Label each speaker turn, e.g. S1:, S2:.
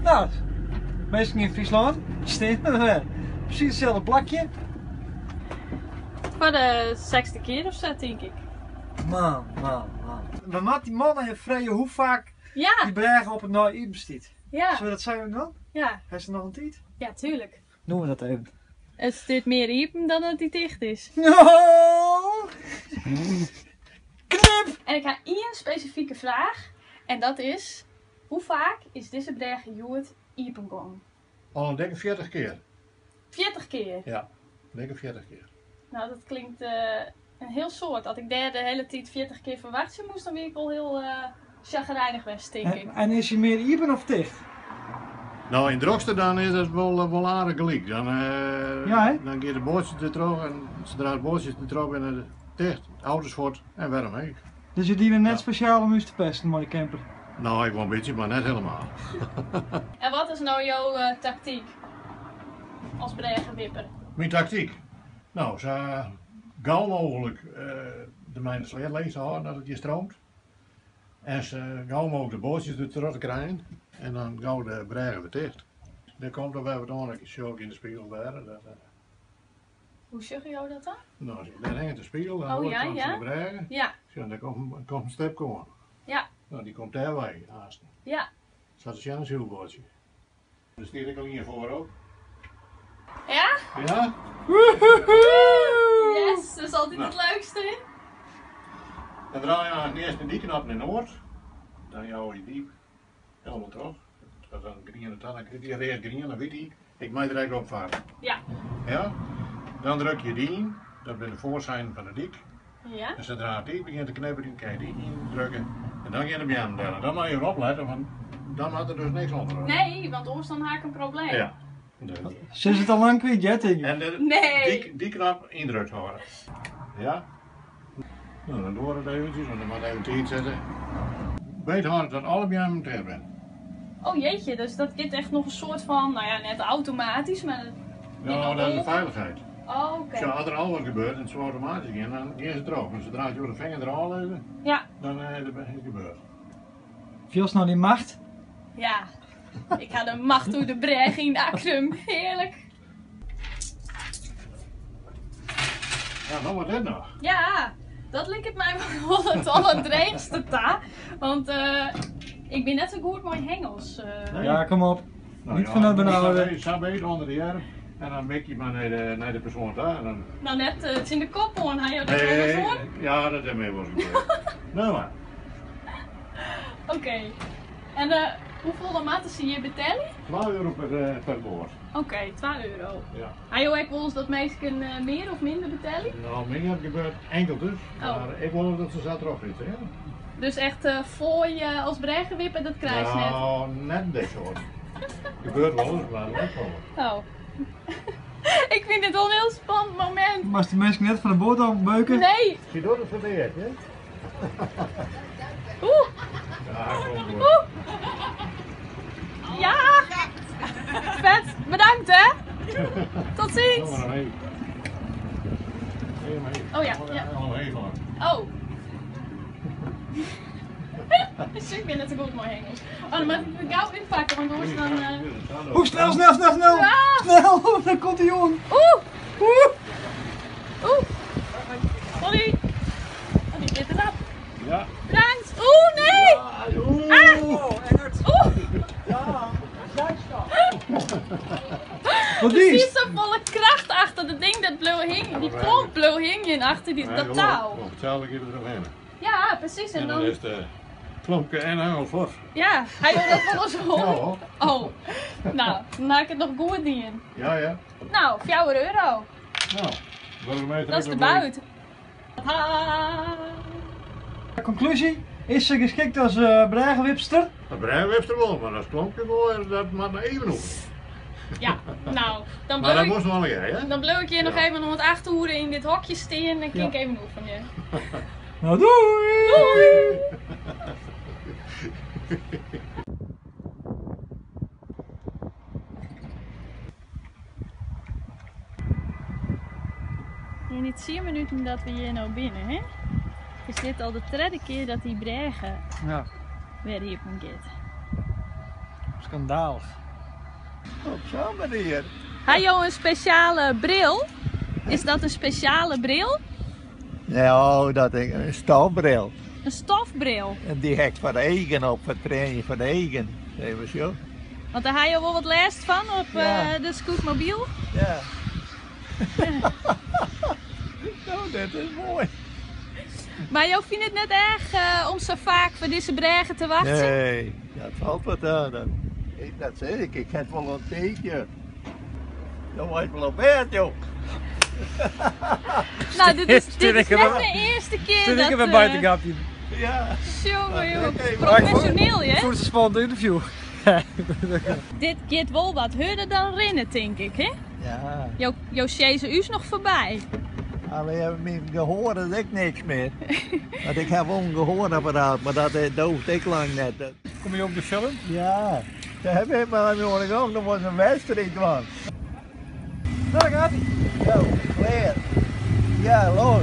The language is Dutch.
S1: Nou, meestal in Friesland steen precies hetzelfde plakje.
S2: Voor de 6e keer of zo, denk ik.
S1: Man. Maar maat die man heeft vrije hoe vaak die bergen op het nooit bestaat.
S2: Ja.
S1: Zullen we dat zeggen dan?
S2: Ja.
S1: Hij is er nog een tijd?
S2: Ja, tuurlijk.
S1: Doen we dat even.
S2: Het stuurt meer iepen dan dat hij dicht is.
S1: No! Knip!
S2: En ik heb één specifieke vraag. En dat is, hoe vaak is deze berg Joert iepen gegaan?
S3: Al denk ik 40 keer.
S2: 40 keer?
S3: Ja, denk ik 40 keer.
S2: Nou, dat klinkt een heel soort. Als ik daar de hele tijd 40 keer verwachten moest, dan ben ik wel heel chagrijnig geweest, denk ik.
S1: En is hij meer iepen of dicht?
S3: Nou, in Drogster dan is het wel aardig gelijk. Dan gaat de bootjes er terug en zodra de bootjes er terug zijn, het dicht, ouders wordt en waarom ik.
S1: Dus je dienen net speciaal om u te pesten, maar die camper?
S3: Nou, ik wel een beetje, maar net helemaal.
S2: En wat is nou jouw tactiek als bergenwipper?
S3: Mijn tactiek? Nou, zo gauw mogelijk de mijn sled leeg te houden dat het je stroomt. En zo gauw mogelijk de bootjes er terug te krijgen. En dan gauw de bergen weer dicht. Dan komt er wel wat aan dat je in de spiegel waren.
S2: Hoe zeg je jou dat dan?
S3: Nou, daar hangt de spiegel, dan
S2: Oh,
S3: hoort
S2: ja,
S3: van
S2: ja.
S3: de bergen.
S2: Ja.
S3: Zo, dan komt een step komen.
S2: Ja.
S3: Nou, die komt daar bij, haast.
S2: Ja.
S3: Zat een Sjans hielbootje. Dus die ik al hiervoor ook.
S2: Ja?
S3: Ja?
S2: Yes, dat is altijd het leukste.
S3: Dan draai je aan eerst die knap in Noord. Dan jou je diep. Helemaal terug. Dat dan green, dan die recht green, dan weet ik. Ik mag direct opvaren.
S2: Ja.
S3: Ja? Dan druk je die in. Dat ben de voorzijn van de dik.
S2: Ja.
S3: En zodra die begint te knipperen, dan kan je die indrukken. En dan ga je hem bij bellen. Dan moet je erop letten, want dan had er dus niks onder.
S2: Nee, want anders dan haak ik een probleem.
S3: Ja.
S1: Ze is het al lang kwijt, ja, tegen?
S3: En
S2: Nee.
S3: die knap indrukt houden. Ja? Nou, dan door het eventjes, want dan moet even tijd zetten. Weet hard dat alle bij hem ter bent.
S2: Oh jeetje, dus dat is echt nog een soort van, nou ja, net automatisch, maar...
S3: Nou, dat is de veiligheid.
S2: Oh, oké.
S3: Als er al wat gebeurt en het zo automatisch in, dan is het erop. Maar zodra je door de vinger er al even,
S2: Ja.
S3: dan is het gebeurd.
S1: Viel nou die macht?
S2: Ja. Ik ga de macht door de breg in de akrum. Heerlijk.
S3: Ja, nou wat dit nog?
S2: Ja, dat lijkt het mij wel het allerdreigste ta. Want ik ben net zo goed met hengels.
S1: Ja, kom op.
S3: Nou,
S1: Niet van dat benauwden.
S3: Je staat beter onder de arm en dan mik je maar naar de persoon daar. En dan...
S2: Nou net, het is in de kop hoor. Hij had dat
S3: Nee,
S2: zo.
S3: ja, dat is mee was gebeurd. Nou maar.
S2: Oké. En hoeveel dan maten zie je betalen?
S3: €12 per boord.
S2: Oké, €12.
S3: Ja.
S2: Hij wil ook wel eens dat mensen meer of minder betalen?
S3: Nou, meer gebeurt enkel dus.
S2: Oh.
S3: Maar ik wil dat ze zat erop zitten. Ja?
S2: Dus echt voor je als bregenwipper, dat krijg je net.
S3: Nou, net dit soort. Gebeurt wel eens, maar net wel.
S2: Oh. Ik vind dit wel een heel spannend moment.
S1: Maar als die mensen net van de boot afbeuken?
S2: Nee.
S3: Zie door het verdeerd, hè?
S2: Oeh.
S3: Ja, kom door.
S2: Oeh. Ja. Vet. Bedankt hè. Tot ziens.
S3: Kom maar even.
S2: Oh ja, ja.
S3: Oh, even.
S2: Oh. Ik ben net zo goed mooi Engels. Oh, dan moet ik gauw inpakken, want anders dan...
S1: Oeh, snel!
S2: Ja.
S1: Snel! Daar komt die jongen!
S2: Oeh! Oeh! Sorry! Oh, die zit erop.
S3: Ja.
S2: Bedankt! Oeh, nee! Oeh!
S1: Ja, Wat
S2: Precies
S1: is?
S2: zo volle kracht achter dat ding dat blauw hing. Die klomp blauw hing in achter dat touw.
S3: Hetzelfde keer eromheen.
S2: Ja, precies. En
S3: En dan
S2: dan...
S3: is de klompje en hengel voor.
S2: Ja, hij wil dat wel eens
S3: Ja,
S2: horen.
S3: hoor.
S2: Oh, nou, dan maak ik het nog goed in.
S3: Ja, ja.
S2: Nou, €4.
S3: Nou, willen we mee
S2: Dat is de buit. Ha.
S1: Conclusie? Is ze geschikt als bregenwipster?
S3: Dat brein heeft er wel, maar dat klompje wel, dat mag maar even hoeven.
S2: Ja, nou, dan
S3: Maar dat
S2: bleef ik,
S3: moest wel jij, hè?
S2: dan bleef ik je nog
S3: Ja.
S2: even om het achterhoeden in dit hokje staan en dan kijk ik even oefenen.
S1: Nou, doei!
S2: Doei! In die 10 minuten dat we hier nou binnen, hè, is dit al de derde keer dat die bregen
S1: Ja.
S2: weer hier van gaat.
S1: Schandalig.
S4: Op zo'n manier.
S2: Hij joh een speciale bril. Is dat een speciale bril?
S4: Nou, dat is een stofbril.
S2: Een stofbril.
S4: En die hekt voor de eigen op, voor trainen voor de eigen. Even zo.
S2: Want daar heb je wel wat last van op
S4: Ja.
S2: de scootmobiel.
S4: Ja. Nou, dat is mooi.
S2: Maar jou vindt het net erg om zo vaak voor deze bregen te wachten?
S4: Nee, dat valt wat aan. Dat zeg ik heb wel een teentje. Dan was ik wel op bed, joh.
S2: Nou, dit is net
S1: ik heb
S2: de eerste keer
S1: Toen
S2: dat...
S1: ik even buiten gapje.
S4: Ja.
S2: Jongen,
S4: Oké,
S2: professioneel, hè?
S1: Voor het spannende interview.
S2: Dit gaat wel wat harder dan rennen, denk ik, hè?
S4: Ja.
S2: Jouw chaser is nog voorbij.
S4: Alleen mijn gehoor is ik niks meer. Want ik heb wel een gehoorapparaat, maar dat dooft ik lang net.
S1: Kom je op de film?
S4: Ja, dat heb ik maar aan de gang. Dat was een wedstrijd, man.
S1: Nou, daar gaat hij.
S4: Zo, klaar. Ja, los.